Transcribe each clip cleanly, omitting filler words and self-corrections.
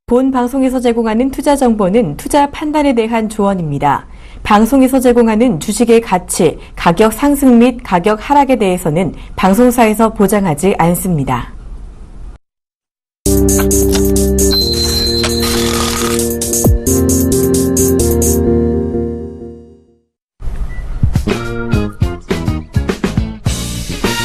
본 방송에서 제공하는 투자 정보는 투자 판단에 대한 조언입니다. 방송에서 제공하는 주식의 가치, 가격 상승 및 가격 하락에 대해서는 방송사에서 보장하지 않습니다.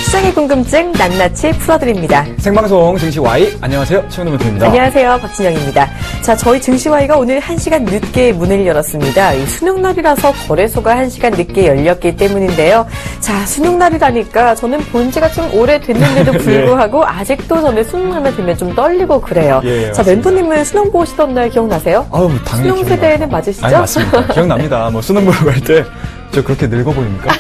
시장의 궁금증 낱낱이 풀어드립니다. 생방송 증시와이, 안녕하세요. 최은우 멘토입니다. 안녕하세요. 박진영입니다. 자, 저희 증시와이가 오늘 1시간 늦게 문을 열었습니다. 이 수능날이라서 거래소가 1시간 늦게 열렸기 때문인데요. 자, 수능날이라니까 저는 본 지가 좀 오래됐는데도 불구하고 네. 아직도 저는 수능날만 되면 좀 떨리고 그래요. 예, 자, 멘토님은 수능 보시던 날 기억나세요? 아유, 당연히 수능 세대에는 맞으시죠? 아니, 맞습니다. 기억납니다. 뭐 수능 보러 갈 때 저 그렇게 늙어 보입니까?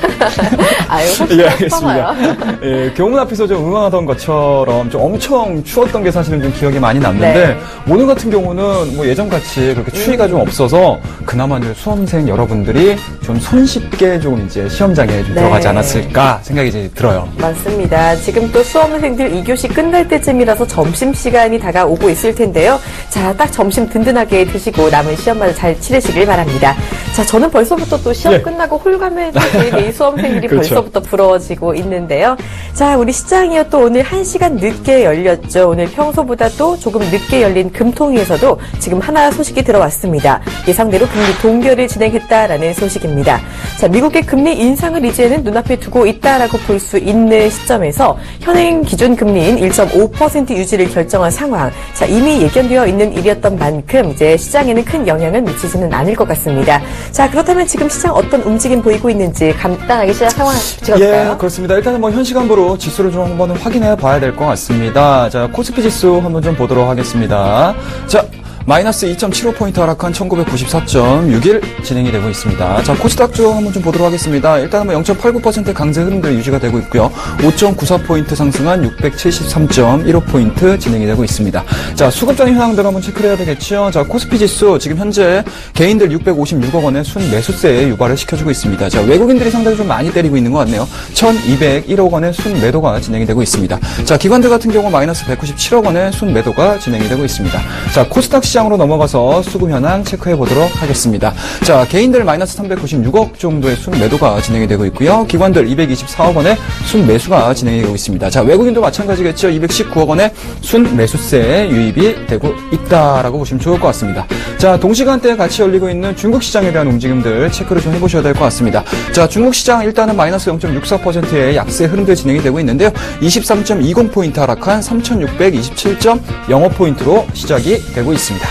아유, 예, 알겠습니다. 예, 교문 앞에서 좀 응원하던 것처럼 좀 엄청 추웠던 게 사실은 좀 기억이 많이 남는데 네. 오늘 같은 경우는 뭐 예전같이 그렇게 추위가 좀 없어서 그나마 이제 수험생 여러분들이 좀 손쉽게 좀 이제 시험장에 좀 네. 들어가지 않았을까 생각이 이제 들어요. 맞습니다. 지금 또 수험생들 2교시 끝날 때쯤이라서 점심시간이 다가오고 있을 텐데요. 자, 딱 점심 든든하게 드시고 남은 시험만 잘 치르시길 바랍니다. 자, 저는 벌써부터 또 시험 예. 끝나고 홀가매해질 이 수험생들이 그렇죠. 벌써부터 부러워지고 있는데요. 자, 우리 시장이요 또 오늘 1시간 늦게 열렸죠. 오늘 평소보다 또 조금 늦게 열린 금통위에서도 지금 하나 소식이 들어왔습니다. 예상대로 금리 동결을 진행했다라는 소식입니다. 자, 미국의 금리 인상을 이제는 눈앞에 두고 있다라고 볼 수 있는 시점에서 현행 기준 금리인 1.5% 유지를 결정한 상황. 자, 이미 예견되어 있는 일이었던 만큼 이제 시장에는 큰 영향은 미치지는 않을 것 같습니다. 자, 그렇다면 지금 시장 어떤 움직임 보이고 있는지 간단하게 시장 상황 찍어볼까요? 예, 그렇습니다. 일단은 뭐 현 시간부로 지수를 좀 한번 확인해 봐야 될 것 같습니다. 자, 코스피 지수 한번 좀 보도록 하겠습니다. 자, 마이너스 2.75포인트 하락한 1994.61 진행이 되고 있습니다. 자, 코스닥주 한번 좀 보도록 하겠습니다. 일단은 뭐 0.89% 강세 흐름들 유지가 되고 있고요. 5.94포인트 상승한 673.15포인트 진행이 되고 있습니다. 자, 수급적인 현황들 한번 체크를 해야 되겠죠. 자, 코스피 지수 지금 현재 개인들 656억 원의 순 매수세에 유발을 시켜주고 있습니다. 자, 외국인들이 상당히 좀 많이 때리고 있는 것 같네요. 1201억 원의 순 매도가 진행이 되고 있습니다. 자, 기관들 같은 경우 마이너스 197억 원의 순 매도가 진행이 되고 있습니다. 자, 코스닥 시장으로 넘어가서 수급 현황 체크해 보도록 하겠습니다. 자, 개인들 마이너스 396억 정도의 순 매도가 진행이 되고 있고요. 기관들 224억 원의 순 매수가 진행이 되고 있습니다. 자, 외국인도 마찬가지겠죠. 219억 원의 순 매수세 유입이 되고 있다라고 보시면 좋을 것 같습니다. 자, 동시간대에 같이 열리고 있는 중국 시장에 대한 움직임들 체크를 좀 해보셔야 될 것 같습니다. 자, 중국 시장 일단은 마이너스 0.64%의 약세 흐름들 진행이 되고 있는데요. 23.20포인트 하락한 3627.05포인트로 시작이 되고 있습니다.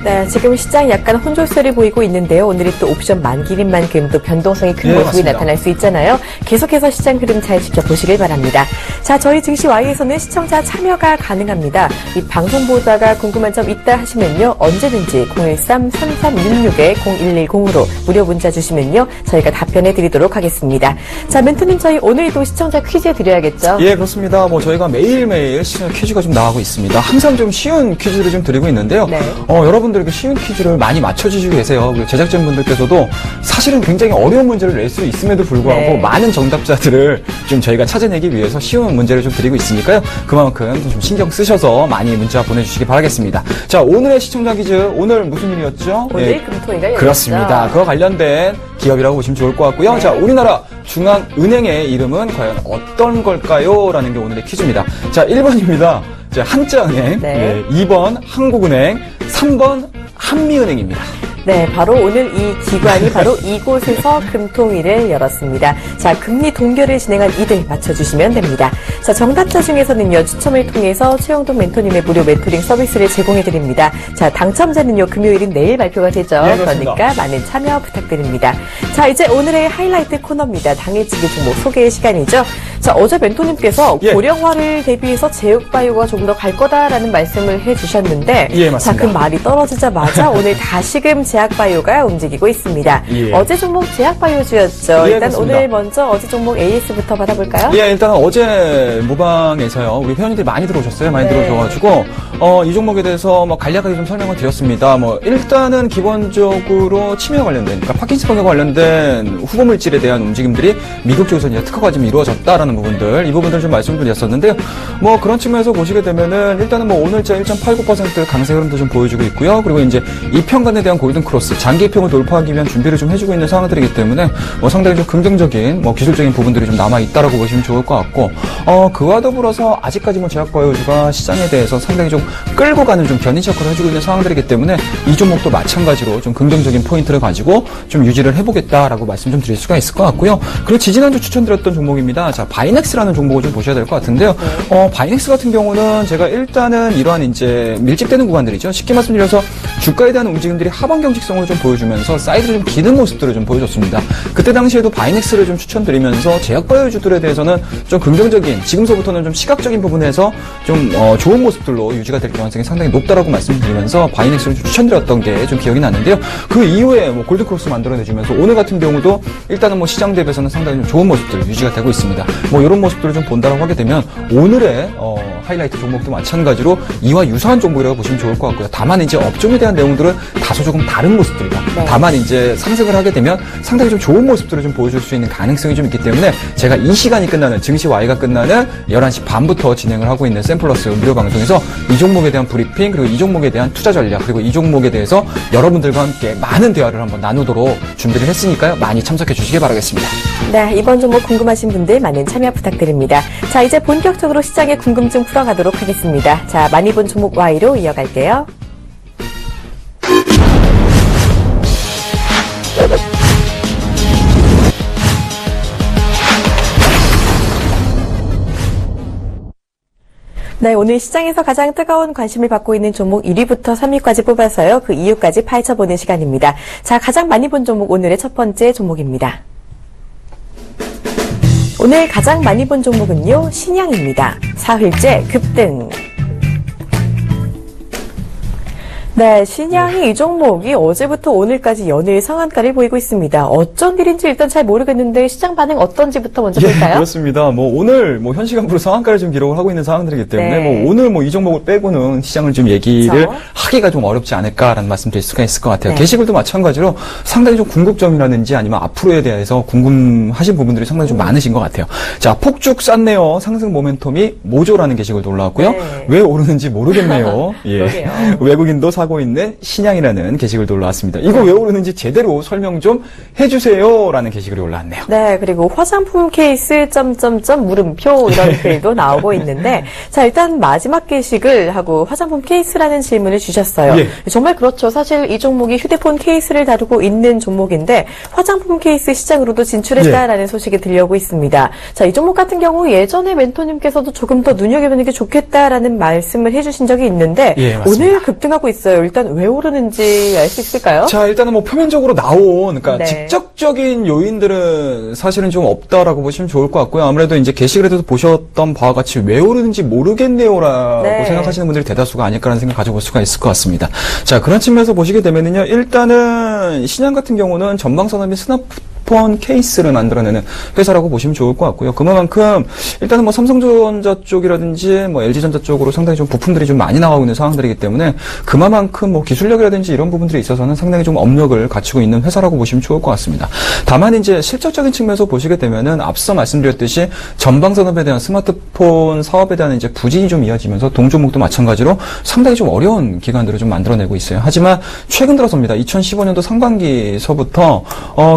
네, 지금 시장 약간 혼조세를 보이고 있는데요. 오늘이 또 옵션 만기인 만큼 또 변동성이 큰 모습이 맞습니다. 나타날 수 있잖아요. 계속해서 시장 흐름 잘 지켜보시길 바랍니다. 자, 저희 증시와이에서는 시청자 참여가 가능합니다. 이 방송 보다가 궁금한 점 있다 하시면요. 언제든지 013-3366-0110으로 무료 문자 주시면요. 저희가 답변해 드리도록 하겠습니다. 자, 멘토님 저희 오늘도 시청자 퀴즈 드려야겠죠? 예, 그렇습니다. 뭐 저희가 매일매일 퀴즈가 좀 나오고 있습니다. 항상 좀 쉬운 퀴즈를 좀 드리고 있는데요. 네. 여러분들에게 쉬운 퀴즈를 많이 맞춰주시고 계세요. 그리고 제작진분들께서도 사실은 굉장히 어려운 문제를 낼 수 있음에도 불구하고 네. 많은 정답자들을 좀 저희가 찾아내기 위해서 쉬운 문제를 좀 드리고 있으니까요. 그만큼 좀 신경 쓰셔서 많이 문자 보내주시기 바라겠습니다. 자, 오늘의 시청자 퀴즈, 오늘 무슨 일이었죠? 오늘 예, 금토이가 열렸죠. 그렇습니다. 그와 관련된 기업이라고 보시면 좋을 것 같고요. 네. 자, 우리나라 중앙은행의 이름은 과연 어떤 걸까요? 라는 게 오늘의 퀴즈입니다. 자, 1번입니다. 자, 한자은행, 네. 2번 한국은행, 3번 한미은행입니다. 네, 바로 오늘 이 기관이 바로 이곳에서 금통위를 열었습니다. 자, 금리 동결을 진행한 이들 맞춰주시면 됩니다. 자, 정답자 중에서는요, 추첨을 통해서 최영동 멘토님의 무료 멘토링 서비스를 제공해드립니다. 자, 당첨자는요, 금요일인 내일 발표가 되죠. 네, 그렇습니다. 그러니까 많은 참여 부탁드립니다. 자, 이제 오늘의 하이라이트 코너입니다. 당일치기 종목 소개 시간이죠. 자, 어제 멘토님께서 예. 고령화를 대비해서 제육바이오가 좀 더 갈 거다라는 말씀을 해주셨는데, 예, 맞습니다. 자, 그 말이 떨어지자마자 오늘 다시금 제약바이오가 움직이고 있습니다. 예. 어제 종목 제약바이오주였죠. 예, 일단 그렇습니다. 오늘 먼저 어제 종목 AS부터 받아볼까요? 예, 일단 어제 모방에서요, 우리 회원님들이 많이 들어오셨어요. 많이 네. 들어오셔가지고, 이 종목에 대해서 뭐 간략하게 좀 설명을 드렸습니다. 뭐, 일단은 기본적으로 치매와 관련된, 그러니까 파킨슨병과 관련된 후보물질에 대한 움직임들이 미국 쪽에서 이제 특허가 좀 이루어졌다라는 부분들, 이 부분들 좀 말씀드렸었는데요. 뭐, 그런 측면에서 보시게 되면은, 일단은 뭐, 오늘자 1.89% 강세 흐름도 좀 보여주고 있고요. 그리고 이제 이 평간에 대한 골든 크로스, 장기평을 돌파하기 위한 준비를 좀 해주고 있는 상황들이기 때문에, 뭐, 상당히 좀 긍정적인, 뭐, 기술적인 부분들이 좀 남아있다라고 보시면 좋을 것 같고, 그와 더불어서 아직까지 뭐, 제약바이오주가 시장에 대해서 상당히 좀 끌고 가는 좀 견인 역할을 해주고 있는 상황들이기 때문에, 이 종목도 마찬가지로 좀 긍정적인 포인트를 가지고 좀 유지를 해보겠다라고 말씀 좀 드릴 수가 있을 것 같고요. 그리고 지지난주 추천드렸던 종목입니다. 자, 바이넥스라는 종목을 좀 보셔야 될 것 같은데요. 바이넥스 같은 경우는 제가 일단은 이러한 이제 밀집되는 구간들이죠. 쉽게 말씀드려서 주가에 대한 움직임들이 하방 경직성을 좀 보여주면서 사이드를 좀 기는 모습들을 좀 보여줬습니다. 그때 당시에도 바이넥스를 좀 추천드리면서 제약바이오주들에 대해서는 좀 긍정적인, 지금서부터는 좀 시각적인 부분에서 좀 좋은 모습들로 유지가 될 가능성이 상당히 높다라고 말씀드리면서 바이넥스를 좀 추천드렸던 게 좀 기억이 나는데요. 그 이후에 뭐 골드크로스 만들어내주면서 오늘 같은 경우도 일단은 뭐 시장 대비해서는 상당히 좀 좋은 모습들 유지가 되고 있습니다. 뭐 이런 모습들을 좀 본다라고 하게 되면 오늘의 하이라이트 종목도 마찬가지로 이와 유사한 종목이라고 보시면 좋을 것 같고요. 다만 이제 업종에 대한 내용들은 다소 조금 다른 모습들이다. 네. 다만 이제 상승을 하게 되면 상당히 좀 좋은 모습들을 좀 보여줄 수 있는 가능성이 좀 있기 때문에 제가 이 시간이 끝나는 증시 Y가 끝나는 11시 반부터 진행을 하고 있는 샘플러스 무료 방송에서 이 종목에 대한 브리핑 그리고 이 종목에 대한 투자 전략 그리고 이 종목에 대해서 여러분들과 함께 많은 대화를 한번 나누도록 준비를 했으니까요. 많이 참석해 주시기 바라겠습니다. 네, 이번 종목 궁금하신 분들 많은 참여 부탁드립니다. 자, 이제 본격적으로 시장의 궁금증 풀어가도록 하겠습니다. 자, 많이 본 종목 Y로 이어갈게요. 네, 오늘 시장에서 가장 뜨거운 관심을 받고 있는 종목 1위부터 3위까지 뽑아서요. 그 이유까지 파헤쳐보는 시간입니다. 자, 가장 많이 본 종목 오늘의 첫 번째 종목입니다. 오늘 가장 많이 본 종목은요, 신양입니다. 4흘째 급등. 네, 신양이 이 종목이 어제부터 오늘까지 연일 상한가를 보이고 있습니다. 어쩐 일인지 일단 잘 모르겠는데 시장 반응 어떤지부터 먼저 볼까요? 그렇습니다. 뭐 오늘 뭐 현 시간부로 상한가를 좀 기록을 하고 있는 상황들이기 때문에 네. 뭐 오늘 뭐 이 종목을 빼고는 시장을 좀 얘기를 그렇죠. 하기가 좀 어렵지 않을까라는 말씀 드릴 수가 있을 것 같아요. 네. 게시글도 마찬가지로 상당히 좀 궁극점이라든지 아니면 앞으로에 대해서 궁금하신 부분들이 상당히 좀 많으신 것 같아요. 자, 폭죽 쌌네요. 상승 모멘텀이 모조라는 게시글도 올라왔고요. 네. 왜 오르는지 모르겠네요. 예. 그러게요. 외국인도 사고 있는 신양이라는 게시글도 올라왔습니다. 이거 왜 오르는지 제대로 설명 좀 해주세요라는 게시글이 올라왔네요. 네, 그리고 화장품 케이스 점점점 물음표 이런 글도 나오고 있는데 자, 일단 마지막 게시글 하고 화장품 케이스라는 질문을 주셨어요. 예. 정말 그렇죠. 사실 이 종목이 휴대폰 케이스를 다루고 있는 종목인데 화장품 케이스 시장으로도 진출했다라는 소식이 들려오고 있습니다. 자, 이 종목 같은 경우 예전에 멘토님께서도 조금 더 눈여겨보는 게 좋겠다라는 말씀을 해주신 적이 있는데 예, 맞습니다. 오늘 급등하고 있어요. 일단 왜 오르는지 알 수 있을까요? 자, 일단은 뭐 표면적으로 나온, 그러니까 네. 직접적인 요인들은 사실은 좀 없다라고 보시면 좋을 것 같고요. 아무래도 이제 게시글에도 보셨던 바와 같이 왜 오르는지 모르겠네요라고 네. 생각하시는 분들이 대다수가 아닐까라는 생각 가져볼 수가 있을 것 같습니다. 자, 그런 측면에서 보시게 되면은요, 일단은 신양 같은 경우는 전방산업이 스마트폰 케이스를 만들어내는 회사라고 보시면 좋을 것 같고요. 그만큼 일단은 뭐 삼성전자 쪽이라든지 뭐 LG전자 쪽으로 상당히 좀 부품들이 좀 많이 나가고 있는 상황들이기 때문에 그만큼 뭐 기술력이라든지 이런 부분들이 있어서는 상당히 좀 업력을 갖추고 있는 회사라고 보시면 좋을 것 같습니다. 다만 이제 실적적인 측면에서 보시게 되면은 앞서 말씀드렸듯이 전방산업에 대한 스마트폰 사업에 대한 이제 부진이 좀 이어지면서 동종목도 마찬가지로 상당히 좀 어려운 기간들을 좀 만들어내고 있어요. 하지만 최근 들어서입니다. 2015년도 상반기서부터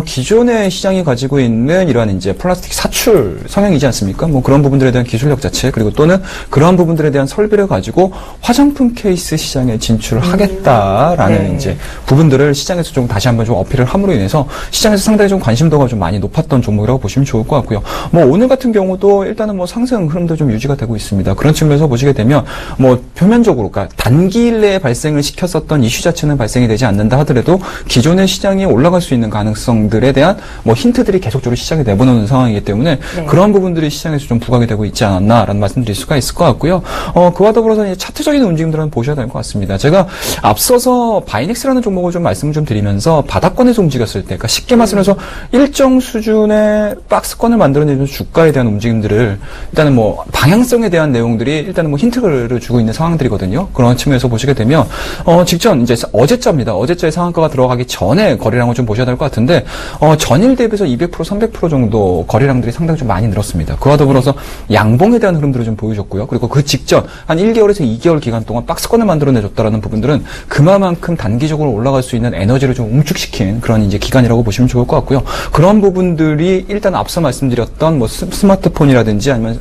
기존의 시장이 가지고 있는 이러한 이제 플라스틱 사출 성향이지 않습니까? 뭐 그런 부분들에 대한 기술력 자체 그리고 또는 그러한 부분들에 대한 설비를 가지고 화장품 케이스 시장에 진출을 하겠다라는 네. 이제 부분들을 시장에서 좀 다시 한번 좀 어필을 함으로 인해서 시장에서 상당히 좀 관심도가 좀 많이 높았던 종목이라고 보시면 좋을 것 같고요. 뭐 오늘 같은 경우도 일단은 뭐 상승 흐름도 좀 유지가 되고 있습니다. 그런 측면에서 보시게 되면 뭐 표면적으로 그러니까 단기일 내에 발생을 시켰었던 이슈 자체는 발생이 되지 않는다 하더라도 기존의 시장이 올라갈 수 있는 가능성들에 대한 뭐 힌트들이 계속적으로 시장에 내보내는 상황이기 때문에 네. 그런 부분들이 시장에서 좀 부각이 되고 있지 않았나라는 말씀드릴 수가 있을 것 같고요. 그와 더불어서 이제 차트적인 움직임들은 보셔야 될 것 같습니다. 제가 앞서서 바이넥스라는 종목을 좀 말씀을 좀 드리면서 바닥권에서 움직였을 때, 그러니까 쉽게 말씀해서 일정 수준의 박스권을 만들어내는 주가에 대한 움직임들을 일단은 뭐 방향성에 대한 내용들이 일단은 뭐 힌트를 주고 있는 상황들이거든요. 그런 측면에서 보시게 되면 직전 이제 어제자입니다. 어제자의 상한가가 들어가기 전에 거래량을 좀 보셔야 될 것 같은데 전일 대비해서 200% 300% 정도 거래량들이 상당히 좀 많이 늘었습니다. 그와 더불어서 양봉에 대한 흐름들을 좀 보여줬고요. 그리고 그 직전 한 1개월에서 2개월 기간 동안 박스권을 만들어내줬다라는 부분들은 그만큼 단기적으로 올라갈 수 있는 에너지를 좀 응축시킨 그런 이제 기간이라고 보시면 좋을 것 같고요. 그런 부분들이 일단 앞서 말씀드렸던 뭐 스마트폰이라든지 아니면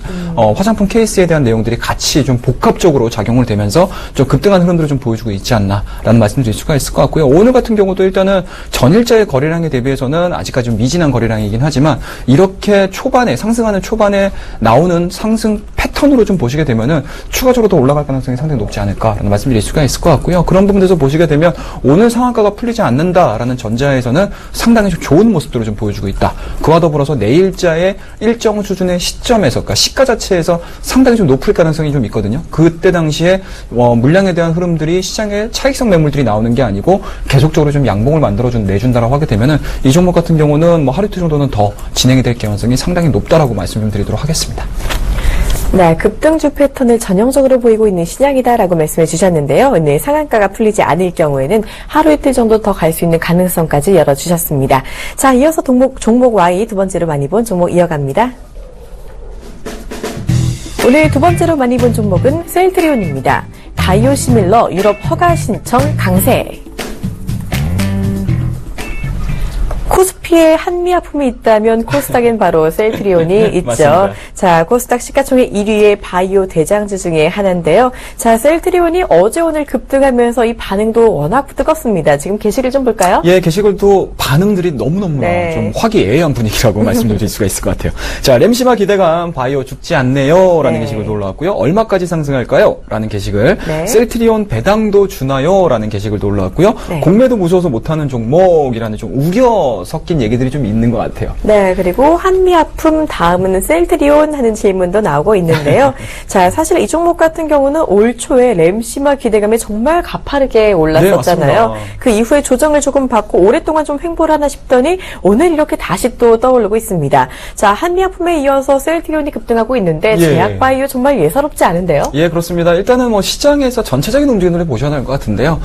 화장품 케이스에 대한 내용들이 같이 좀 복합적으로 작용을 되면서 좀 급등한 흐름들을 좀 보여주고 있지 않나라는 말씀드릴 수가 있을 것 같고요. 오늘 같은 경우도 일단은 전일자의 거래량에 대비해서는 아직까지 좀 미진한 거래량이긴 하지만 이렇게 초반에 상승하는 초반에 나오는 상승 패턴으로 좀 보시게 되면은 추가적으로 더 올라갈 가능성이 상당히 높지 않을까라는 말씀드릴 수가 있을 것 같고요. 그런 부분에서 보시게 되면 오늘 상한가가 풀리지 않는다라는 전제하에서는 상당히 좀 좋은 모습들을 좀 보여주고 있다. 그와 더불어서 내일자의 일정 수준의 시점에서, 그러니까 시가 자체에서 상당히 좀 높을 가능성이 좀 있거든요. 그때 당시에 물량에 대한 흐름들이 시장에 차익성 매물들이 나오는 게 아니고 계속적으로 좀 양봉을 내준다라고 하게 되면은 이 종목 같은 경우는 뭐 하루 이틀 정도는 더 진행이 될 가능성이 상당히 높다라고 말씀 좀 드리도록 하겠습니다. 네, 급등주 패턴을 전형적으로 보이고 있는 시장이다라고 말씀해 주셨는데요. 오늘 상한가가 풀리지 않을 경우에는 하루 이틀 정도 더 갈 수 있는 가능성까지 열어주셨습니다. 자, 이어서 종목 Y 두 번째로 많이 본 종목 이어갑니다. 오늘 두 번째로 많이 본 종목은 셀트리온입니다. 바이오시밀러 유럽 허가 신청 강세. 코스피에 한미약품이 있다면 코스닥엔 바로 셀트리온이 있죠. 맞습니다. 자, 코스닥 시가총액 1위의 바이오 대장주 중에 하나인데요. 자, 셀트리온이 어제 오늘 급등하면서 이 반응도 워낙 뜨겁습니다. 지금 게시글 좀 볼까요? 예, 게시글도 반응들이 너무너무나 네. 좀 화기애애한 분위기라고 말씀드릴 수가 있을 것 같아요. 자, 램시마 기대감 바이오 죽지 않네요 라는 네. 게시글도 올라왔고요. 얼마까지 상승할까요? 라는 게시글. 네. 셀트리온 배당도 주나요? 라는 게시글도 올라왔고요. 네. 공매도 무서워서 못하는 종목이라는 좀 우려 섞인 얘기들이 좀 있는 것 같아요. 네, 그리고 한미약품 다음은 셀트리온 하는 질문도 나오고 있는데요. 자, 사실 이 종목 같은 경우는 올 초에 램시마 기대감이 정말 가파르게 올랐었잖아요. 네, 그 이후에 조정을 조금 받고 오랫동안 좀 횡보를 하나 싶더니 오늘 이렇게 다시 또 떠오르고 있습니다. 자, 한미약품에 이어서 셀트리온이 급등하고 있는데 예. 제약바이오 정말 예사롭지 않은데요. 예, 그렇습니다. 일단은 뭐 시장에서 전체적인 움직임을 보셔야 할 것 같은데요.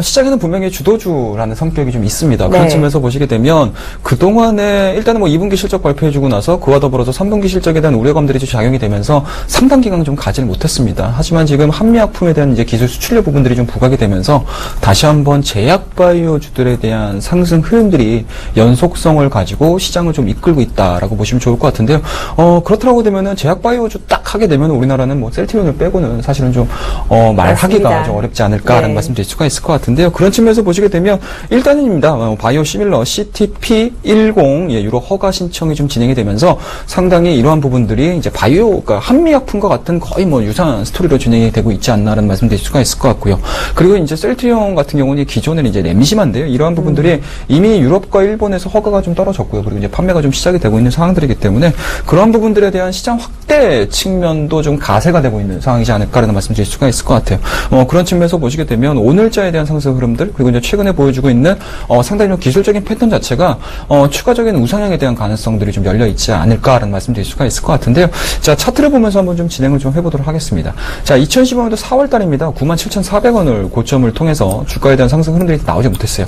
시장에는 분명히 주도주라는 성격이 좀 있습니다. 그런 네. 측면에서 보시게 되면 그동안에 일단은 뭐 2분기 실적 발표해주고 나서 그와 더불어서 3분기 실적에 대한 우려감들이 좀 작용이 되면서 상당 기간 좀 가지를 못했습니다. 하지만 지금 한미약품에 대한 이제 기술 수출료 부분들이 좀 부각이 되면서 다시 한번 제약바이오주들에 대한 상승 흐름들이 연속성을 가지고 시장을 좀 이끌고 있다라고 보시면 좋을 것 같은데요. 그렇다고 되면은 제약바이오주 딱 하게 되면 우리나라는 뭐 셀트리온을 빼고는 사실은 좀 말하기가 맞습니다. 좀 어렵지 않을까라는 네. 말씀드릴 수가 있을 것 같은데요. 그런 측면에서 보시게 되면 일단입니다. 바이오 시밀러 CTP10 유로 허가 신청이 좀 진행이 되면서 상당히 이러한 부분들이 이제 바이오, 그러니까 한미약품과 같은 거의 뭐 유사한 스토리로 진행이 되고 있지 않나라는 말씀드릴 수가 있을 것 같고요. 그리고 이제 셀트리온 같은 경우는 기존에는 이제 램시마인데요. 이러한 부분들이 이미 유럽과 일본에서 허가가 좀 떨어졌고요. 그리고 이제 판매가 좀 시작이 되고 있는 상황들이기 때문에 그러한 부분들에 대한 시장 확대 측면도 좀 가세가 되고 있는 상황이지 않을까라는 말씀드릴 수가 있을 것 같아요. 그런 측면에서 보시게 되면 오늘자에 대한 상승 흐름들 그리고 이제 최근에 보여주고 있는 상당히 좀 기술적인 패턴 자체가 추가적인 우상향에 대한 가능성들이 좀 열려 있지 않을까라는 말씀드릴 수가 있을 것 같은데요. 자, 차트를 보면서 한번 좀 진행을 좀 해보도록 하겠습니다. 자, 2015년도 4월달입니다. 97,400원을 고점을 통해서 주가에 대한 상승 흐름들이 나오지 못했어요.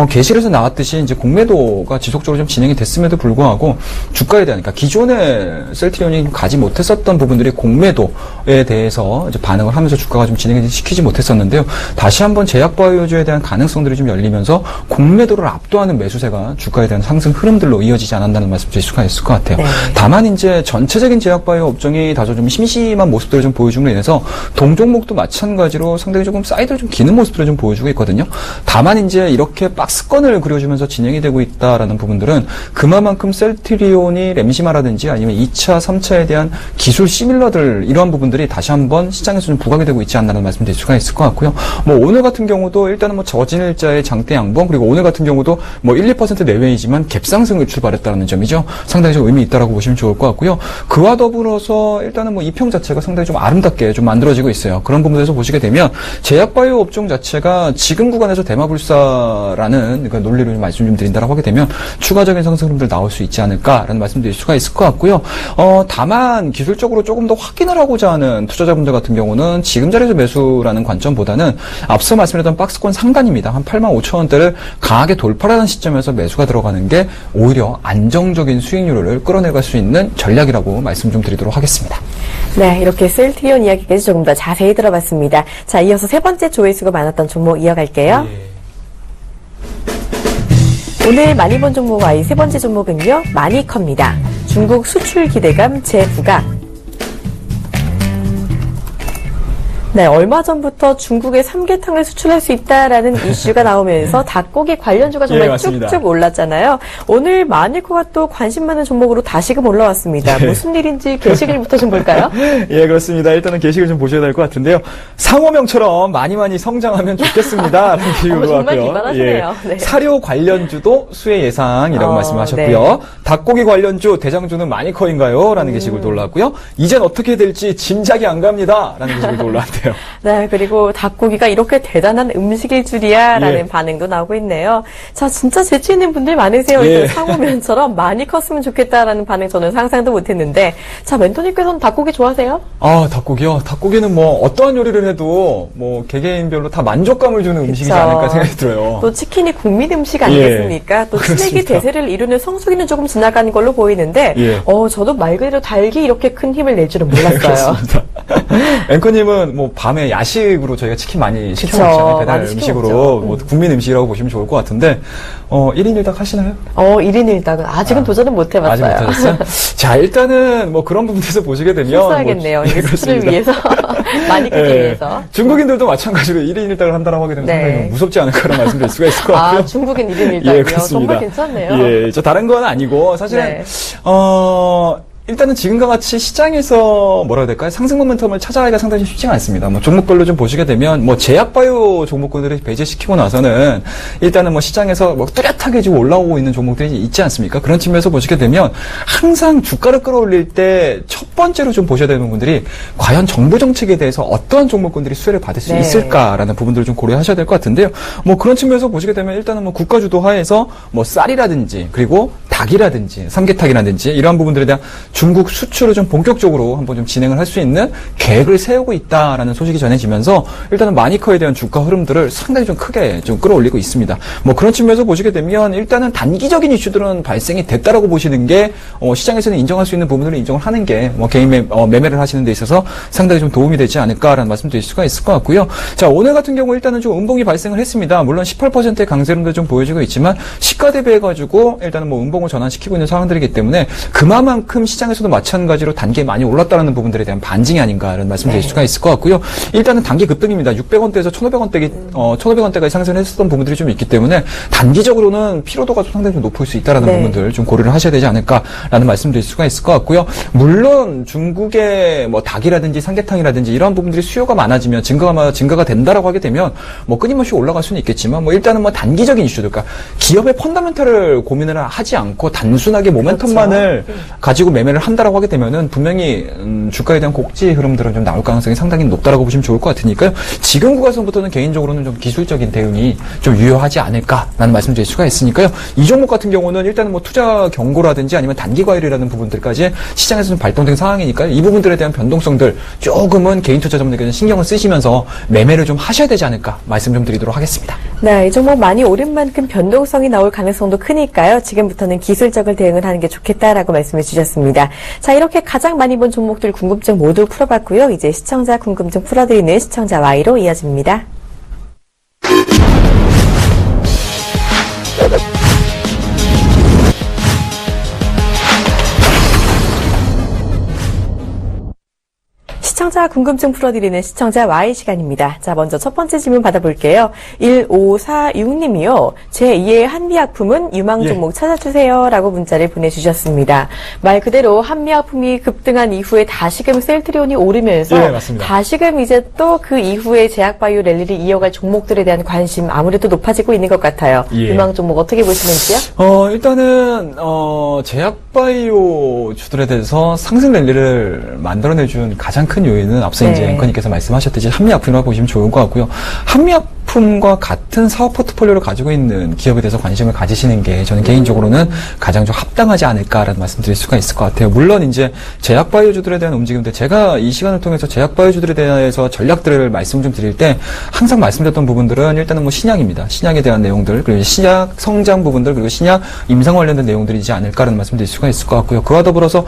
게시글에서 나왔듯이 이제 공매도가 지속적으로 좀 진행이 됐음에도 불구하고 주가에 대한, 그러니까 기존의 셀트리온이 가지 못했었던 부분들이 공매도에 대해서 이제 반응을 하면서 주가가 좀 진행을 시키지 못했었는데요. 다시 한번 제약바이오주에 대한 가능성들이 좀 열리면서 공매도를 압도하는 매수세가 주가에 대한 상승 흐름들로 이어지지 않았다는 말씀 드릴 수가 있을 것 같아요. 네. 다만 이제 전체적인 제약바이오 업종이 다소 좀 심심한 모습들을 좀 보여줌으로 인해서 동종목도 마찬가지로 상당히 조금 사이드를 좀 기는 모습들을 좀 보여주고 있거든요. 다만 이제 이렇게 박스권을 그려주면서 진행이 되고 있다라는 부분들은 그만큼 셀트리온이 램시마라든지 아니면 2차, 3차에 대한 기술 시밀러들 이러한 부분들이 다시 한번 시장에서 좀 부각이 되고 있지 않나는 말씀 드릴 수가 있을 것 같고요. 뭐 오늘 같은 경우도 일단은 뭐 저진일자의 장대 양봉 그리고 오늘 같은 경우도 뭐 1, 1, 2% 내외이지만 갭상승을 출발했다는 점이죠. 상당히 좀 의미 있다라고 보시면 좋을 것 같고요. 그와 더불어서 일단은 뭐 이평 자체가 상당히 좀 아름답게 좀 만들어지고 있어요. 그런 부분에서 보시게 되면 제약바이오 업종 자체가 지금 구간에서 대마불사라는 그 논리를 좀 말씀 좀 드린다라고 하게 되면 추가적인 상승 흐름들 나올 수 있지 않을까라는 말씀드릴 수가 있을 것 같고요. 다만 기술적으로 조금 더 확인을 하고자 하는 투자자분들 같은 경우는 지금 자리에서 매수라는 관점보다는 앞서 말씀드렸던 박스권 상단입니다. 한 85,000원대를 강하게 돌파하는 시점에서 매수가 들어가는 게 오히려 안정적인 수익률을 끌어내갈 수 있는 전략이라고 말씀 좀 드리도록 하겠습니다. 네, 이렇게 셀트리온 이야기까지 조금 더 자세히 들어봤습니다. 자, 이어서 세 번째 조회수가 많았던 종목 이어갈게요. 오늘 많이 본 종목 세 번째 종목은요, 마니커입니다. 중국 수출 기대감 재부각. 네, 얼마 전부터 중국에 삼계탕을 수출할 수 있다라는 이슈가 나오면서 닭고기 관련주가 정말 쭉쭉 올랐잖아요. 오늘 마니커가 또 관심 많은 종목으로 다시금 올라왔습니다. 무슨 일인지 게시글부터 좀 볼까요? 예, 그렇습니다. 일단은 게시글 좀 보셔야 될 것 같은데요. 상호명처럼 많이 성장하면 좋겠습니다. 라는 기록을 정말 왔고요. 기발하시네요. 네. 사료 관련주도 수혜 예상이라고 말씀하셨고요. 네. 닭고기 관련주 대장주는 마니커인가요? 라는 게시글도 올라왔고요. 이젠 어떻게 될지 짐작이 안 갑니다. 라는 게시글도 올라왔대요. 네, 그리고 닭고기가 이렇게 대단한 음식일 줄이야 라는 예. 반응도 나오고 있네요. 자, 진짜 재치 있는 분들 많으세요. 예. 상호면처럼 많이 컸으면 좋겠다라는 반응 저는 상상도 못했는데, 자, 멘토님께서는 닭고기 좋아하세요? 아, 닭고기요? 닭고기는 뭐 어떠한 요리를 해도 뭐 개개인별로 다 만족감을 주는 음식이지 않을까 생각이 들어요. 또 치킨이 국민 음식 아니겠습니까? 또 치맥이 그렇습니다. 대세를 이루는 성수기는 조금 지나간 걸로 보이는데, 예. 저도 말 그대로 닭이 이렇게 큰 힘을 낼 줄은 몰랐어요. 그렇습니다. 앵커님은 뭐 밤에 야식으로 저희가 치킨 많이 그쵸. 시켜먹잖아요. 배달 많이 음식으로 시켜먹죠. 뭐 국민 음식이라고 보시면 좋을 것 같은데 1인 1닭 하시나요? 1인 1닭은 아직은 도전은 못 해봤어요. 아직 못하셨어요? 자, 일단은 뭐 그런 부분에서 보시게 되면 실수하겠네요. 이게 수출을 그렇습니다. 위해서 많이 크기 예. 위해서. 중국인들도 마찬가지로 1인 1닭을 한다라고 하게 되면 네. 상당히 좀 무섭지 않을까라는 말씀드릴 수가 있을 것 같고요. 중국인 1인 1닭이요? 예, 그렇습니다. 정말 괜찮네요. 예, 저 다른 건 아니고 사실은 네. 일단은 지금과 같이 시장에서 뭐라 해야 될까요? 상승 모멘텀을 찾아가기가 상당히 쉽지가 않습니다. 뭐 종목별로 좀 보시게 되면 뭐 제약바이오 종목군들을 배제시키고 나서는 일단은 뭐 시장에서 뭐 뚜렷하게 지금 올라오고 있는 종목들이 있지 않습니까? 그런 측면에서 보시게 되면 항상 주가를 끌어올릴 때 첫 번째로 좀 보셔야 되는 부분들이 과연 정부 정책에 대해서 어떠한 종목군들이 수혜를 받을 수 네. 있을까라는 부분들을 좀 고려하셔야 될 것 같은데요. 뭐 그런 측면에서 보시게 되면 일단은 뭐 국가 주도 하에서 뭐 쌀이라든지 그리고 닭이라든지 삼계탕이라든지 이러한 부분들에 대한 중국 수출을 좀 본격적으로 한번 좀 진행을 할 수 있는 계획을 세우고 있다라는 소식이 전해지면서 일단은 마니커에 대한 주가 흐름들을 상당히 좀 크게 좀 끌어올리고 있습니다. 뭐 그런 측면에서 보시게 되면 일단은 단기적인 이슈들은 발생이 됐다라고 보시는 게 시장에서는 인정할 수 있는 부분들을 인정을 하는 게 뭐 개인 매매를 하시는 데 있어서 상당히 좀 도움이 되지 않을까라는 말씀드릴 수가 있을 것 같고요. 자, 오늘 같은 경우 일단은 좀 음봉이 발생을 했습니다. 물론 18%의 강세 흐름도 좀 보여지고 있지만 시가 대비해가지고 일단은 뭐 음봉을 전환시키고 있는 상황들이기 때문에 그만큼 시장에서도 마찬가지로 단기에 많이 올랐다는 부분들에 대한 반증이 아닌가라는 말씀드릴 수가 있을 것 같고요. 일단은 단기 급등입니다. 600원대에서 1,500원대까지 상승을 했었던 부분들이 좀 있기 때문에 단기적으로는 피로도가 좀 상당히 좀 높을 수 있다라는 부분들 좀 고려를 하셔야 되지 않을까라는 말씀드릴 수가 있을 것 같고요. 물론 중국의 뭐 닭이라든지 삼계탕이라든지 이러한 부분들이 수요가 많아지면 증가가 된다라고 하게 되면 뭐 끊임없이 올라갈 수는 있겠지만 뭐 일단은 뭐 단기적인 이슈들, 그러니까 기업의 펀더멘털을 고민을 하지 않고 단순하게 모멘텀만을 가지고 매매를 한다라고 하게 되면은 분명히 주가에 대한 곡지 흐름들은 좀 나올 가능성이 상당히 높다라고 보시면 좋을 것 같으니까요. 지금 구간선부터는 개인적으로는 좀 기술적인 대응이 좀 유효하지 않을까라는 말씀드릴 수가 있으니까요. 이 종목 같은 경우는 일단은 뭐 투자 경고라든지 아니면 단기 과열이라는 부분들까지 시장에서 좀 발동된 상황이니까요. 이 부분들에 대한 변동성들 조금은 개인 투자자분들께서 신경을 쓰시면서 매매를 좀 하셔야 되지 않을까 말씀 좀 드리도록 하겠습니다. 네, 이 종목 많이 오른 만큼 변동성이 나올 가능성도 크니까요. 지금부터는 기술적인 대응을 하는 게 좋겠다라고 말씀해 주셨습니다. 자, 이렇게 가장 많이 본 종목들 궁금증 모두 풀어봤고요. 이제 시청자 궁금증 풀어드리는 시청자 Y로 이어집니다. 시청자 시청자 궁금증 풀어드리는 시청자 Y 시간입니다. 자, 먼저 첫 번째 질문 받아볼게요. 1546님이요. 제2의 한미약품은 유망 종목 찾아주세요. 라고 문자를 보내주셨습니다. 말 그대로 한미약품이 급등한 이후에 다시금 셀트리온이 오르면서 예, 맞습니다. 다시금 이제 또 그 이후에 제약바이오 랠리를 이어갈 종목들에 대한 관심 아무래도 높아지고 있는 것 같아요. 예. 유망 종목 어떻게 보시는지요? 일단은, 제약바이오 주들에 대해서 상승 랠리를 만들어내준 가장 큰 요인은 앞서 네. 이제 앵커님께서 말씀하셨듯이 한미약품이라고 보시면 좋을 것 같고요. 한미약품과 같은 사업 포트폴리오를 가지고 있는 기업에 대해서 관심을 가지시는 게 저는 개인적으로는 가장 좀 합당하지 않을까라는 말씀 드릴 수가 있을 것 같아요. 물론 이제 제약바이오주들에 대한 움직임들, 제가 이 시간을 통해서 제약바이오주들에 대해서 전략들을 말씀 좀 드릴 때 항상 말씀드렸던 부분들은 일단은 뭐 신약입니다. 신약에 대한 내용들, 그리고 신약 성장 부분들, 그리고 신약 임상 관련된 내용들이지 않을까라는 말씀 드릴 수가 있을 것 같고요. 그와 더불어서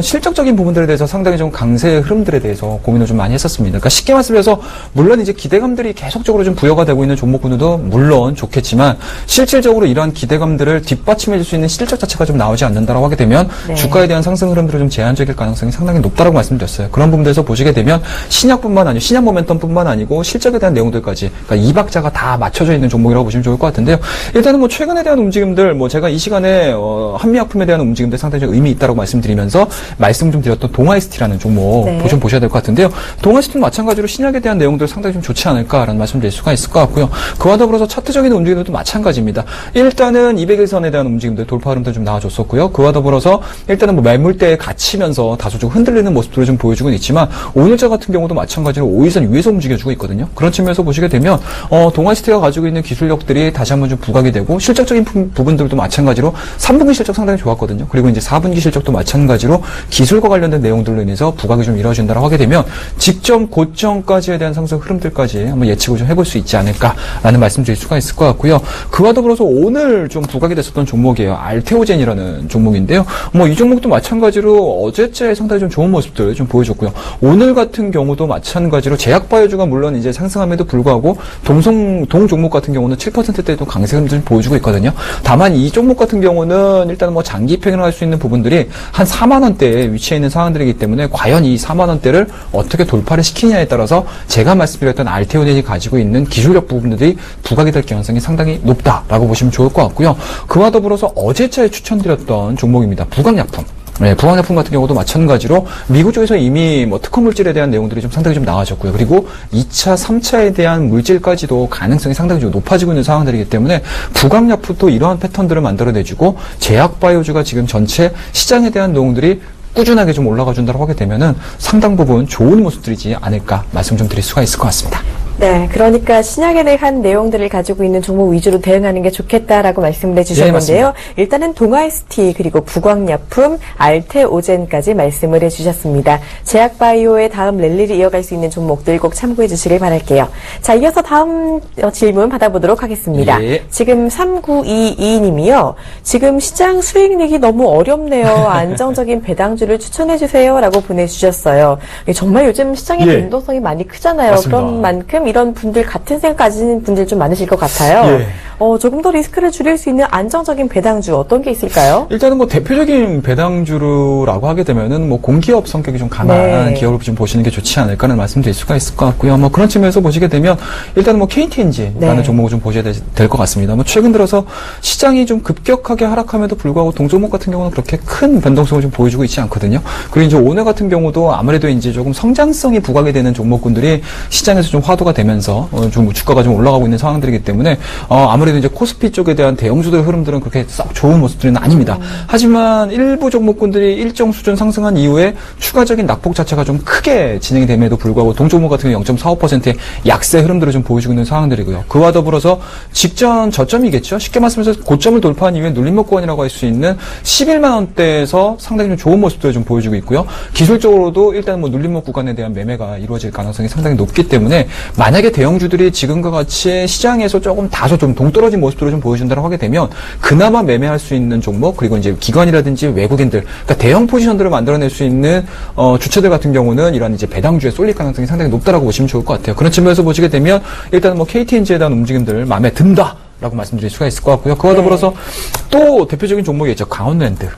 실적적인 부분들에 대해서 상당히 좀 강세의 흐름들에 대해서 고민을 좀 많이 했었습니다. 그러니까 쉽게 말씀해서 물론 이제 기대감들이 계속적으로 좀 부여가 되고 있는 종목군들도 물론 좋겠지만 실질적으로 이러한 기대감들을 뒷받침해 줄 수 있는 실적 자체가 좀 나오지 않는다라고 하게 되면 네. 주가에 대한 상승 흐름들은 좀 제한적일 가능성이 상당히 높다라고 말씀드렸어요. 그런 부분에서 보시게 되면 신약뿐만 아니고 신약 모멘텀뿐만 아니고 실적에 대한 내용들까지 그러니까 이 박자가 다 맞춰져 있는 종목이라고 보시면 좋을 것 같은데요. 일단은 뭐 최근에 대한 움직임들 뭐 제가 이 시간에 한미약품에 대한 움직임들 상당히 좀 의미 있다라고 말씀드리면서 말씀 좀 드렸던 동아이스티라는 종목 네. 좀 보셔야 될 것 같은데요. 동아이스티는 마찬가지로 신약에 대한 내용들 상당히 좀 좋지 않을까라는 말씀 드릴 수가 있을 것 같고요. 그와 더불어서 차트적인 움직임들도 마찬가지입니다. 일단은 200일선에 대한 움직임들 돌파 흐름들 좀 나와줬었고요. 그와 더불어서 일단은 뭐 매물대에 갇히면서 다소 좀 흔들리는 모습들을 좀 보여주고 있지만 오늘자 같은 경우도 마찬가지로 5일선 위에서 움직여주고 있거든요. 그런 측면에서 보시게 되면 동아시티가 가지고 있는 기술력들이 다시 한번 좀 부각이 되고 실적적인 부분들도 마찬가지로 3분기 실적 상당히 좋았거든요. 그리고 이제 4분기 실적도 마찬가지로 기술과 관련된 내용들로 인해서 부각이 좀 이루어진다고 하게 되면 직전 고점까지에 대한 상승 흐름들까지 한번 예측을 좀 해볼 수 있지 않을까라는 말씀 드릴 수가 있을 것 같고요. 그와 더불어서 오늘 좀 부각이 됐었던 종목이에요. 알테오젠이라는 종목인데요. 뭐 이 종목도 마찬가지로 어제째 상당히 좀 좋은 모습들을 좀 보여줬고요. 오늘 같은 경우도 마찬가지로 제약바이오주가 물론 이제 상승함에도 불구하고 동 종목 같은 경우는 7%대도 강세 흐름을 보여주고 있거든요. 다만 이 종목 같은 경우는 일단 뭐 장기 평행을 할 수 있는 부분들이 한 4만 원대에 위치해 있는 상황들이기 때문에 과연 이 4만 원대를 어떻게 돌파를 시키냐에 따라서 제가 말씀드렸던 알테오젠이 가지고 있는 기술력 부분들이 부각이 될 가능성이 상당히 높다라고 보시면 좋을 것 같고요. 그와 더불어서 어제자에 추천드렸던 종목입니다. 부강약품. 네, 부강약품 같은 경우도 마찬가지로 미국 쪽에서 이미 뭐 특허 물질에 대한 내용들이 좀 상당히 좀 나와졌고요. 그리고 2차, 3차에 대한 물질까지도 가능성이 상당히 좀 높아지고 있는 상황들이기 때문에 부강약품도 이러한 패턴들을 만들어내주고 제약바이오주가 지금 전체 시장에 대한 내용들이 꾸준하게 좀 올라가 준다고 하게 되면은 상당 부분 좋은 모습들이지 않을까 말씀 좀 드릴 수가 있을 것 같습니다. 네, 그러니까 신약에 대한 내용들을 가지고 있는 종목 위주로 대응하는 게 좋겠다라고 말씀을 해주셨는데요. 일단은 동아이스티 그리고 부광약품, 알테오젠까지 말씀을 해주셨습니다. 제약바이오의 다음 랠리를 이어갈 수 있는 종목들 꼭 참고해 주시길 바랄게요. 자, 이어서 다음 질문 받아보도록 하겠습니다. 예. 지금 3922님이요. 지금 시장 수익률이 너무 어렵네요. 안정적인 배당주를 추천해 주세요. 라고 보내주셨어요. 정말 요즘 시장의 변동성이 많이 크잖아요. 맞습니다. 그런 만큼 이런 분들 같은 생각 가지는 분들 좀 많으실 것 같아요. 예. 조금 더 리스크를 줄일 수 있는 안정적인 배당주 어떤 게 있을까요? 일단은 뭐 대표적인 배당주라고 하게 되면은 뭐 공기업 성격이 좀 강한 네. 기업을 좀 보시는 게 좋지 않을까라는 말씀드릴 수가 있을 것 같고요. 뭐 그런 측면에서 보시게 되면 일단은 뭐 KTNG라는 네. 종목을 좀 보셔야 될 것 같습니다. 뭐 최근 들어서 시장이 좀 급격하게 하락함에도 불구하고 동종목 같은 경우는 그렇게 큰 변동성을 좀 보여주고 있지 않거든요. 그리고 이제 오늘 같은 경우도 아무래도 이제 조금 성장성이 부각이 되는 종목군들이 시장에서 좀 화두가 되면서 좀 주가가 좀 올라가고 있는 상황들이기 때문에 아무래도 이제 코스피 쪽에 대한 대형주들 흐름들은 그렇게 썩 좋은 모습들은 아닙니다. 하지만 일부 종목군들이 일정 수준 상승한 이후에 추가적인 낙폭 자체가 좀 크게 진행이 됨에도 불구하고 동종목 같은 경우 0.45%의 약세 흐름들을 좀 보여주고 있는 상황들이고요. 그와 더불어서 직전 저점이겠죠. 쉽게 말씀해서 고점을 돌파한 이후에 눌림목권이라고 할 수 있는 11만 원대에서 상당히 좀 좋은 모습들을 좀 보여주고 있고요. 기술적으로도 일단 뭐 눌림목 구간에 대한 매매가 이루어질 가능성이 상당히 높기 때문에 만약에 대형주들이 지금과 같이 시장에서 조금 다소 좀 동떨어진 모습들을 좀 보여준다고 하게 되면 그나마 매매할 수 있는 종목 그리고 이제 기관이라든지 외국인들 그러니까 대형 포지션들을 만들어낼 수 있는 주체들 같은 경우는 이런 이제 배당주에 쏠릴 가능성이 상당히 높다라고 보시면 좋을 것 같아요. 그런 측면에서 보시게 되면 일단은 뭐 KTNG에 대한 움직임들 마음에 든다. 라고 말씀드릴 수가 있을 것 같고요. 그와 더불어서 또 대표적인 종목이 있죠. 강원랜드.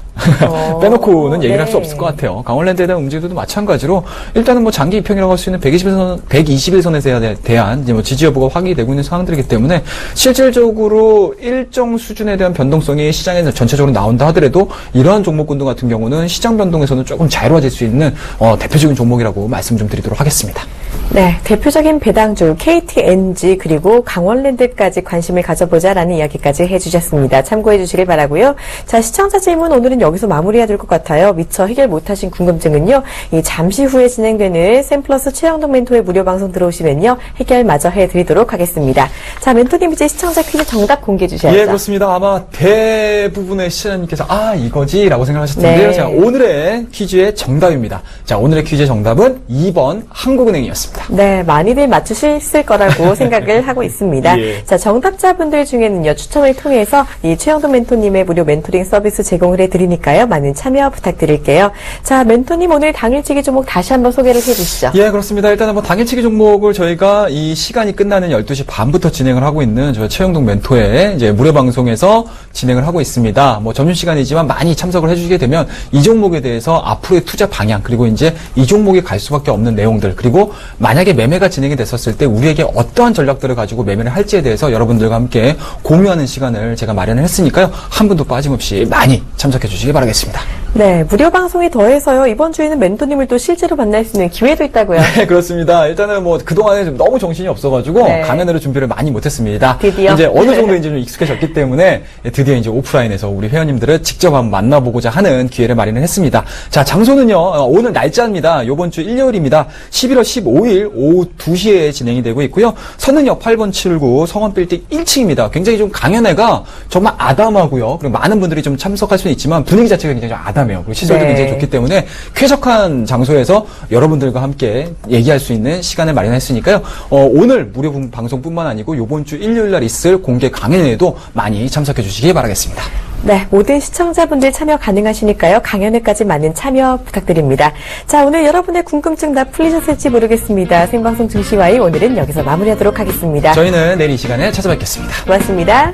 빼놓고는 얘기를 할 수 없을 것 같아요. 강원랜드에 대한 움직임도 마찬가지로 일단은 뭐 장기 입형이라고 할 수 있는 121선에 대한 이제 뭐 지지 여부가 확인이 되고 있는 상황들이기 때문에 실질적으로 일정 수준에 대한 변동성이 시장에서 전체적으로 나온다 하더라도 이러한 종목군들 같은 경우는 시장 변동에서는 조금 자유로워질 수 있는 대표적인 종목이라고 말씀 좀 드리도록 하겠습니다. 네, 대표적인 배당주 KTNG 그리고 강원랜드까지 관심을 가져보자라는 이야기까지 해주셨습니다. 참고해 주시길 바라고요. 자, 시청자 질문 오늘은 여기서 마무리해야 될 것 같아요. 미처 해결 못하신 궁금증은요. 이 잠시 후에 진행되는 샘플러스 최영동 멘토의 무료 방송 들어오시면요. 해결 마저 해드리도록 하겠습니다. 자, 멘토님 이제 시청자 퀴즈 정답 공개해 주셔야죠. 예, 그렇습니다. 아마 대부분의 시청자님께서 이거지라고 생각하실 텐데요. 네. 자, 오늘의 퀴즈의 정답입니다. 자, 오늘의 퀴즈의 정답은 2번 한국은행이었습니다. 네, 많이들 맞추실 거라고 생각을 하고 있습니다. 예. 자, 정답자분들 중에는요, 추첨을 통해서 이 최영돈 멘토님의 무료 멘토링 서비스 제공을 해드리니까요, 많은 참여 부탁드릴게요. 자, 멘토님 오늘 당일치기 종목 다시 한번 소개를 해주시죠. 예, 그렇습니다. 일단은 뭐 당일치기 종목을 저희가 이 시간이 끝나는 12시 반부터 진행을 하고 있는 저 최영동 멘토의 이제 무료 방송에서 진행을 하고 있습니다. 뭐 점심시간이지만 많이 참석을 해주시게 되면 이 종목에 대해서 앞으로의 투자 방향, 그리고 이제 이 종목이 갈 수밖에 없는 내용들, 그리고 만약에 매매가 진행이 됐었을 때 우리에게 어떠한 전략들을 가지고 매매를 할지에 대해서 여러분들과 함께 공유하는 시간을 제가 마련을 했으니까요. 한 분도 빠짐없이 많이 참석해 주시기 바라겠습니다. 네, 무료 방송에 더해서요, 이번 주에는 멘토님을 또 실제로 만날 수 있는 기회도 있다고요. 네, 그렇습니다. 일단은 뭐 그동안에 좀 너무 정신이 없어가지고 네. 가면으로 준비를 많이 못했습니다. 드디어. 이제 어느 정도 이제 좀 익숙해졌기 때문에 드디어 이제 오프라인에서 우리 회원님들을 직접 한번 만나보고자 하는 기회를 마련을 했습니다. 자, 장소는요, 오늘 날짜입니다. 요번 주 일요일입니다. 11월 15일 오후 2시에 진행이 되고 있고요. 선능역 8번 7구 성원빌딩 1층입니다. 굉장히 좀 강연회가 정말 아담하고요. 그리고 많은 분들이 좀 참석할 수는 있지만 분위기 자체가 굉장히 좀 아담해요. 그리고 시설도 네. 굉장히 좋기 때문에 쾌적한 장소에서 여러분들과 함께 얘기할 수 있는 시간을 마련했으니까요. 오늘 무료 방송뿐만 아니고 요번 주 일요일 날 있을 공개 강연회에도 많이 참석해 주시기 바라겠습니다. 네, 모든 시청자분들 참여 가능하시니까요. 강연회까지 많은 참여 부탁드립니다. 자, 오늘 여러분의 궁금증 다 풀리셨을지 모르겠습니다. 생방송 증시와이 오늘은 여기서 마무리하도록 하겠습니다. 저희는 내일 이 시간에 찾아뵙겠습니다. 고맙습니다.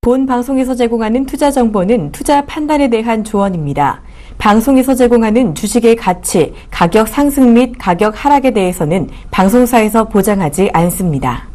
본 방송에서 제공하는 투자 정보는 투자 판단에 대한 조언입니다. 방송에서 제공하는 주식의 가치, 가격 상승 및 가격 하락에 대해서는 방송사에서 보장하지 않습니다.